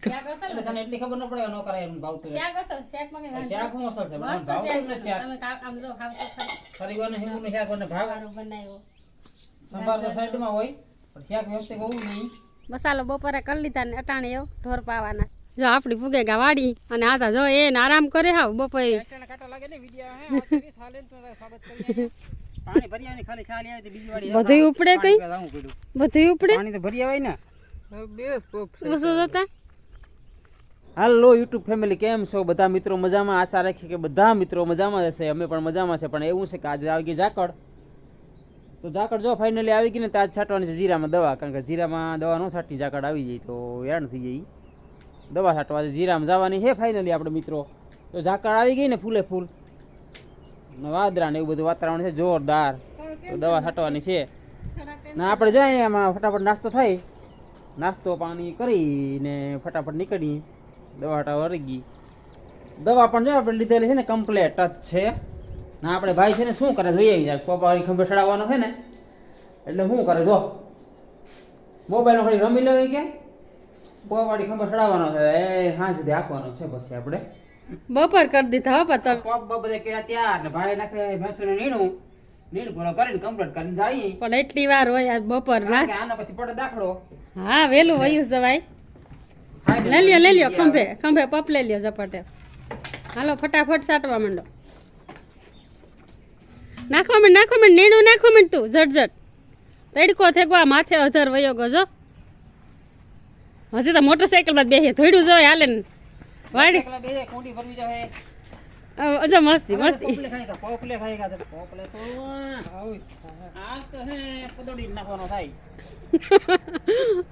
શાક અસલ એટલે તને એટલી ખબર ન પડે નો કરે એમ ભાવતું શાક અસલ શાક માં કે શાક હું અસલ છે મસ્ત ભાવતું ને શાક તમે આમ જો ખાવ તો ખરી વાને હિંગુનું શાક અને ભાવ સારું બનાવ્યો સંભાર તો સાઈડમાં હોય પણ શાક વ્યવસ્થિત હોવું નહીં મસાલો બપોરે કરી લીધા ને અટાણે એવો ઢોર પાવાના જો આપડી પૂગે ગા વાડી અને આતા જો એ આરામ કરે હાવ બપોરે કાંટા લાગે ને વિડિયો હે આખરી સાલે તો સ્વાગત કરીએ પાણી ભરી આવની ખાલી સાલી આવી બીજી વાડી બધું ઉપડે કઈ લાવું પડ્યું બધું ઉપડે પાણી તો ભરી આવે ને બે કોપ ઓછો જતા હાલો યુટ્યુબ ફેમિલી કેમ છો બધા મિત્રો મજામાં આશા રાખી કે બધા મિત્રો મજામાં હશે અમે પણ મજામાં છે પણ એવું છે કે આજે આવી ગઈ ઝાકળ તો ઝાકળ જો ફાઇનલી આવી ગઈ ને તો આજ છાંટવાની છે જીરામાં દવા કારણ કે જીરામાં દવા ન છાંટની ઝાકળ આવી જાય તો હેરાન થઈ જાય દવા છાંટવા આજે જીરામાં જવાની છે ફાઇનલી આપણે મિત્રો તો ઝાકળ આવી ગઈ ને ફૂલે ફૂલ ને વાદરા ને એવું બધું વાતાવરણ છે જોરદાર તો દવા છાંટવાની છે ને આપણે જાય એમાં ફટાફટ નાસ્તો થાય નાસ્તો પાણી કરીને ફટાફટ નીકળીએ દવા હટાવા વળી ગઈ દવા પણ જો આપણે લીધેલી છે ને કમ્પ્લેટ જ છે ને આપણે ભાઈ છે ને શું કરે જોઈએ યાર પોપાવાળી ખંભે ચડાવવાનો છે ને એટલે શું કરે જો મોબાઈલમાં ખાલી રમી લેવી કે પોપાવાળી ખંભે ચડાવવાનો છે એ હા સુધી હાંકવાનો છે પછી આપણે બપોર કરી દીધા હો પત પોપ બધે કર્યા ત્યાર ને ભાઈ નાખે ભેંસોને નીણ પૂરો કરીને કમ્પ્લીટ કરીને જઈએ પણ એટલી વાર હોય આજ બપોર ના આના પછી પડે દાખલો હા વેલું વયું જવાય લઈ લ્યો ખંભે ખંભે પપ લઈ લ્યો ઝપટે હાલો ફટાફટ સાટવા માંડો નાખવા માંડ નીણું નાખવા માંડ તું ઝટઝટ તડકો થેગવા માથે અધર વયો ગયો જો હજી તો મોટરસાઇકલ માં બેસી થોડું જોય હાલે ને વાડી કોટી ભરવી જાવે અજા મસ્તી મસ્તી પોપલે ખાઈ ગયા પોપલે તો આજ તો હે પદોડી નાખવાનો થાય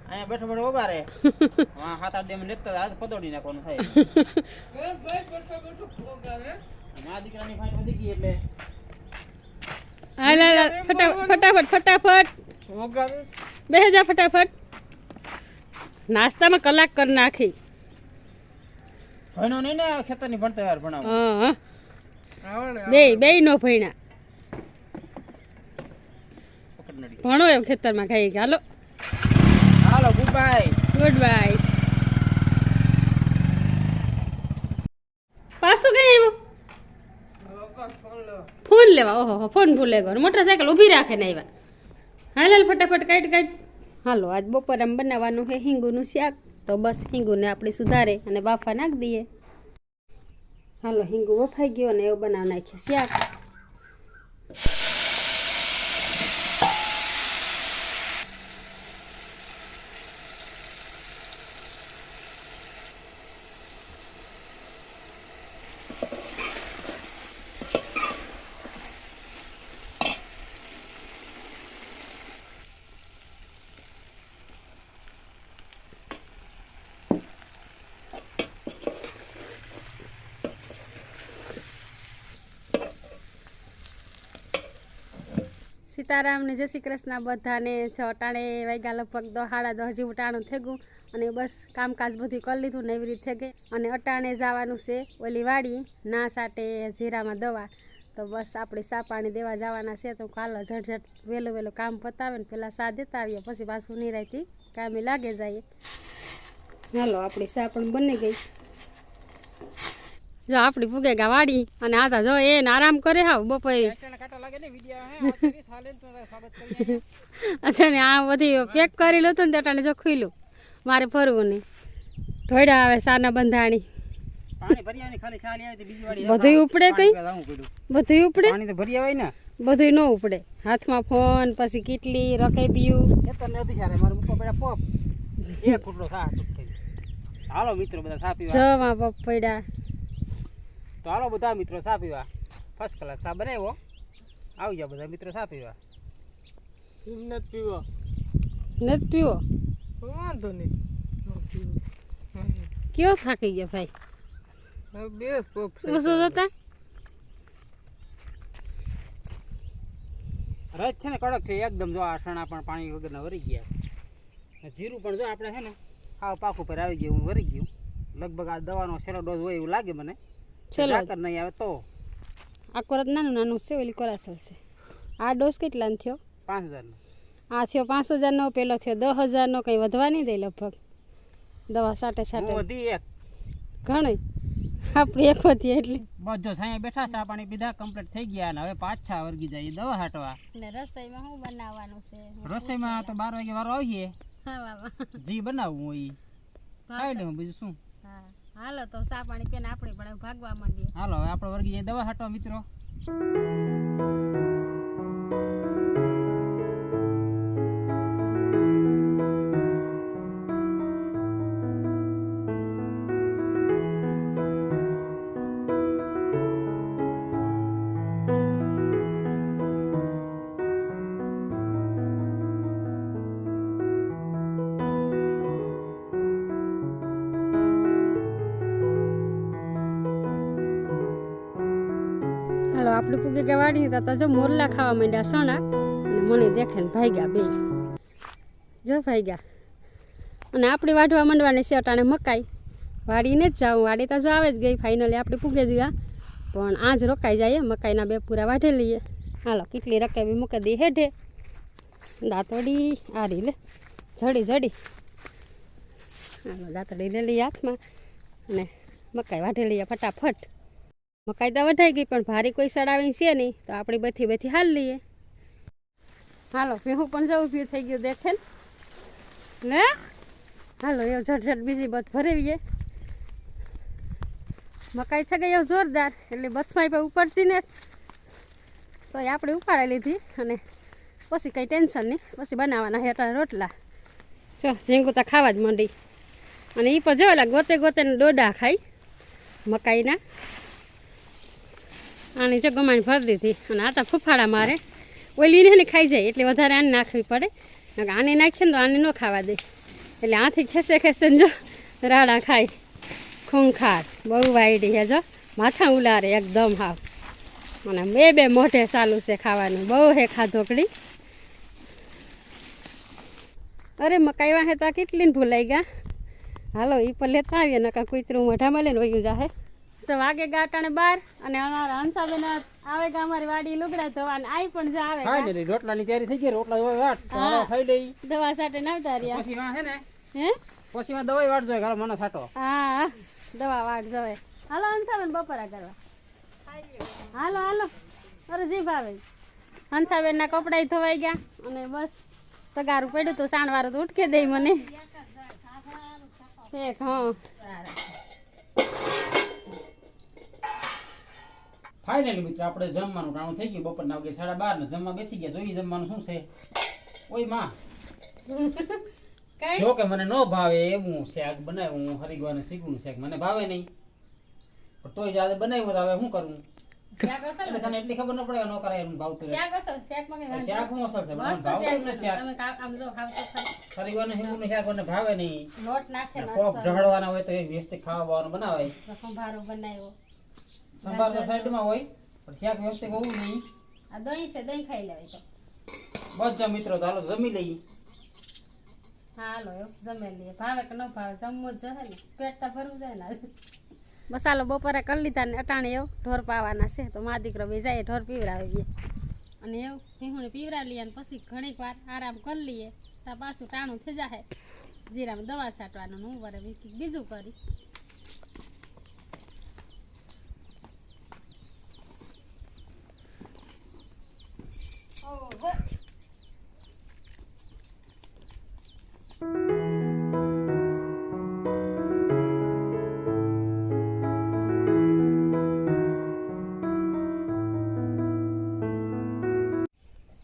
અહીંયા બેઠો બેઠો ઓગારે હા 7-8 દિન લેતા આજ પદોડી નાખવાનું થાય મા દીકરાની ફાઈટ વધી ગઈ એટલે હાલ ફટાફટ બેહી જા ફટાફટ નાસ્તામાં કલાક કરી નાખી ભણો નહીં ને ખેતરની ભણતર યાર ભણાવો બે નો ભણ્યા ભણો એમ ખેતરમાં ખાઈ ગયા હાલો હાલો ગુડ બાય પાછું કઈ આવ્યું ફોન લેવા ઓહો ફોન ભૂલે ગયો મોટરસાઇકલ ઊભી રાખે ને આવ્યા હાલ ફટાફટ કાઢ હાલો આજ બપોરે આમ બનાવવાનું છે હિંગુનું શાક તો બસ હિંગુને આપણે સુધારે અને બાફા નાખી દઈએ હાલો હિંગુ વફાઈ ગયો અને એવું બનાવી નાખીએ શાક સીતારામને જય શ્રી કૃષ્ણ બધાને અટાણે વાગ્યા લગભગ 10:30 હજી ઉટાણું થઈ ગયું અને બસ કામકાજ બધું કરી લીધું ને એવી રીતે થઈ ગઈ અને અટાણે જવાનું છે ઓલી વાડી ના સાટે જીરામાં દવા તો બસ આપણે સા પાણી દેવા જવાના છે તો કાલે ઝટઝટ વહેલું કામ પતાવે ને પહેલાં સા દેતા આવીએ પછી પાછું નિરાયથી કામે લાગે જાય હાલો આપણી સા પણ બની ગઈ જો આપડી પૂગે ગા વાડી અને આતા જો એ આરામ કરે હાવ બપોરે અચ્છા ને આ બધી પેક કરેલું હતું ને તેટાણે જો ખુલ્યું મારે ફરવું નહીં થોડા આવે સાના બંધાણી બધું ઉપડે કઈ બધું ઉપડે બધું ન ઉપડે હાથમાં ફોન પછી કેટલી રકેબિયું હાલો મિત્રો બધા સા પીવા જવા પપ પડ્યા તો હાલો બધા મિત્રો સા પીવા ફર્સ્ટ ક્લાસ સા બનાવ્યો આવી જાવ બધા મિત્રો સા પીવા નથી પીવો વાંધો નહીં કયો થાકી ગયો ભાઈ બે ઓછો જતા રસ છે ને કડક છે એકદમ જો આ સણા પણ પાણી વગરના વરી ગયા જીરું પણ જો આપણે છે ને હાવ પાક ઉપર આવી ગયું વરી ગયું લગભગ આ દવાનો છેલ્લો ડોઝ હોય એવું લાગે મને ચલો નહીં આવે તો આ કોરત નાનું છે ઓલી કોરાસલ છે આ ડોઝ કેટલાનો થયો 5000 નો આ થયો 5000 નો પેલો થયો 10000 નો કઈ વધવા નહીં દે લગભગ દવા સાટે સાટે વધી એક ઘણી આપણી એક હતી એટલે બધો સાયા બેઠા ચા પાણી પીધા કમ્પ્લીટ થઈ ગયા અને હવે પાછા વર્ગી જાય દવા હાટવા. ને રસોઈમાં શું બનાવવાનું છે? રસોઈમાં તો 12 વાગે વારો આવીએ, હા વાહ જી બનાવવું હોય ઈ ખાઈ લેવું, બીજું શું. હા હાલો તો ચા પાણી પીને આપણે પણ ભાગવા માંડીએ. હાલો હવે આપણે વર્ગી જાય દવા હાટવા મિત્રો. હાલો આપણે પૂગે કે વાડી તા જો મોરલા ખાવા માંડ્યા સણા અને મને દેખે ને ભાગ્યા બે જો ભાગ્યા. અને આપણે વાઢવા માંડવાની છે અટાણે મકાઈ વાડીને જ જાઉં. વાડી તો જો આવે જ ગઈ ફાઇનલી આપણે પૂગે દીધા પણ આજ રોકાઈ જાય મકાઈના 2 પૂરા વાઢી લઈએ. હાલો કેટલી રકાબી મૂકી દઈ હેઠે દાંતડી આ રી લે જડી જડી. હાલો દાંતડી લઈ લઈએ હાથમાં અને મકાઈ વાઢી લઈએ ફટાફટ. મકાઈ તો વઢાઈ ગઈ પણ ભારી કોઈ સડાવી છે નહીં તો આપણે બધી હાલ લઈએ. હાલો ભેહું પણ જવું ભીડ થઈ ગયું દેખે ને. હાલો એ ઝટઝટ બીજી બધ ભરેવીએ. મકાઈ થઈ ગઈ જોરદાર એટલે બથમાઈ પર ઉપડતી ને તો એ આપણે ઉપાડી લીધી અને પછી કંઈ ટેન્શન નહીં. પછી બનાવવાના હેઠા રોટલા. જો ઝીંગુતા ખાવા જ માંડી અને એ પણ જોયેલા ગોતે ગોતે ડોડા ખાઈ મકાઈના. આની જો ગમાણી ભરી દીધી અને આ તો ફૂફાડા મારે ઓલીને ને ખાઈ જાય એટલે વધારે આને નાખવી પડે. આને નાખીએ ને તો આને ન ખાવા દે એટલે આથી ખેસે ખેસે જો રાડા ખાય. ખૂંખાર બહુ વાયડી છે જો માથા ઉલારે એકદમ હાવ. અને બે મોઢે ચાલુ છે ખાવાનું બહુ હે ખાધોકડી. અરે મકાઈ વાહે તો કેટલી ને ભૂલાઈ ગયા. હાલો એ પણ લેતા આવીએ નકા કૂતરું મોઢામાં લઈને વયું જાહે. તો વાગે ગાટાણે 12 અને અમારા હંસાબેન આવે ગા અમારી વાડી લુગડા ધોવાને આઈ પણ જ આવે ખાઈ ને રોટલાની તૈયારી થઈ ગઈ. રોટલા દવા વાટ તો હાલો ખાઈ લઈ. દવા સાટે નાવતા રહ્યા પછી માં હે ને હે પછી માં દવાઈ વાટ જોઈએ ઘર મને સાટો. હા દવા વાટ જવે. હાલો હંસાબેન બપોરા કરવા હાલો હાલો. અરે જી ભાવે હંસાબેન ના કપડા ધોવાઈ ગયા અને બસ તગારું પડ્યું તો સાણવારું તો ઉઠકે દઈ મને એક. હા ફાઇનલી મિત્ર આપણે જમવાનું ટાણું થઈ ગયું. બપોરના વાગે 12:30 ને જમવા બેસી ગયા. જોઈએ જમવાનું શું છે. ઓય માં જો કે મને નો ભાવે એવું શાક બનાવ્યું હું હરીગવાને શીખવું શાક મને ભાવે નહીં પણ તોય જાતે બનાવ્યું તો હવે શું કરું. એટલે તને એટલી ખબર ન પડે નો કરાય એમ ભાવતું શાક હું અસલ છે મને ભાવતું નથી શાક. હરીગવાને હિંગુનું શાક મને ભાવે નહીં. લોટ નાખે કોક ઢળવાના હોય તો એક વ્યવસ્થિત ખાવાનું બનાવાય. સંભારો બનાવ્યો સંભાર તો સાઈડમાં હોય પણ શાક વ્યવસ્થિત હોવું નહીં. આ દહીં છે દહીં ખાઈ લેવાય તો બસ જા મિત્રો તો હાલો જમી લઈએ. હાલો જમે લઈએ. ભાવે કે ન ભાવે જમવું જ જશે ને પેટ તો ભરવું જાય ને. મસાલો બપોરે કરી લીધા ને અટાણે એવું ઢોર પાવાના છે તો મા દીકરો બે જાય ઢોર પીવડાવીએ અને એવું ભીહુંને પીવડાવી લઈએ અને પછી ઘણીક વાર આરામ કરી લઈએ તો પાછું ટાણું થઈ જાય. જીરામાં દવા છાંટવાનું હું વરે બીજું કરી.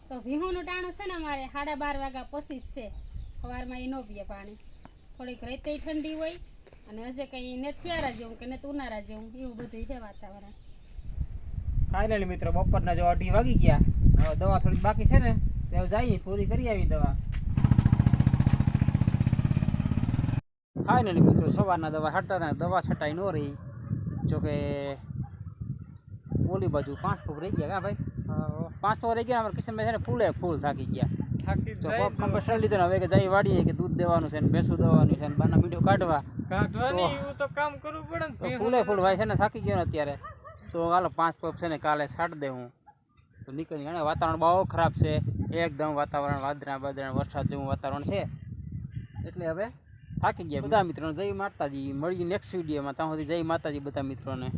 તો ભીહોનું ટાણું છે ને અમારે 12:30 વાગ્યા પછી જ છે. સવારમાં એ ન પીએ પાણી. થોડીક રેતે ઠંડી હોય અને હજે કંઈ ને થિયારા જેવું કે ને ઉનાળા જેવું એવું બધું છે વાતાવરણ. ફાઇનલી મિત્રો બપોરના જો 2:30 વાગી ગયા. હવે દવા થોડી બાકી છે ને તે જઈએ પૂરી કરી આવી દવા. ફાઇનલી મિત્રો સવારના દવા છટાના દવા છટાઈ ન રહી. જોકે ઓલી બાજુ 5 ફૂટ રહી ગયા કા ભાઈ. 5 ફૂટ રહી ગયા. અમારા કિશનભાઈ છે ને ફૂલે ફૂલ થાકી ગયા. તો પપ નંબર લીધો ને હવે કે જઈ વાડીએ કે દૂધ દેવાનું છે ને ભેંસું દેવાનું છે ને બાના મીઠું કાઢવાની એવું તો કામ કરવું પડે ને. ફૂલે ફૂલ ભાઈ છે ને થાકી ગયો ને અત્યારે તો હાલો 5 પપ છે ને કાલે છાટ દે હું તો નીકળી જાય. વાતાવરણ બહુ ખરાબ છે એકદમ. વાતાવરણ વાદળા વરસાદ જેવું વાતાવરણ છે એટલે હવે થાકી ગયા બધા મિત્રોને જય માતાજી. મળીએ નેક્સ્ટ વિડીયોમાં. ત્યાં સુધી જય માતાજી બધા મિત્રોને.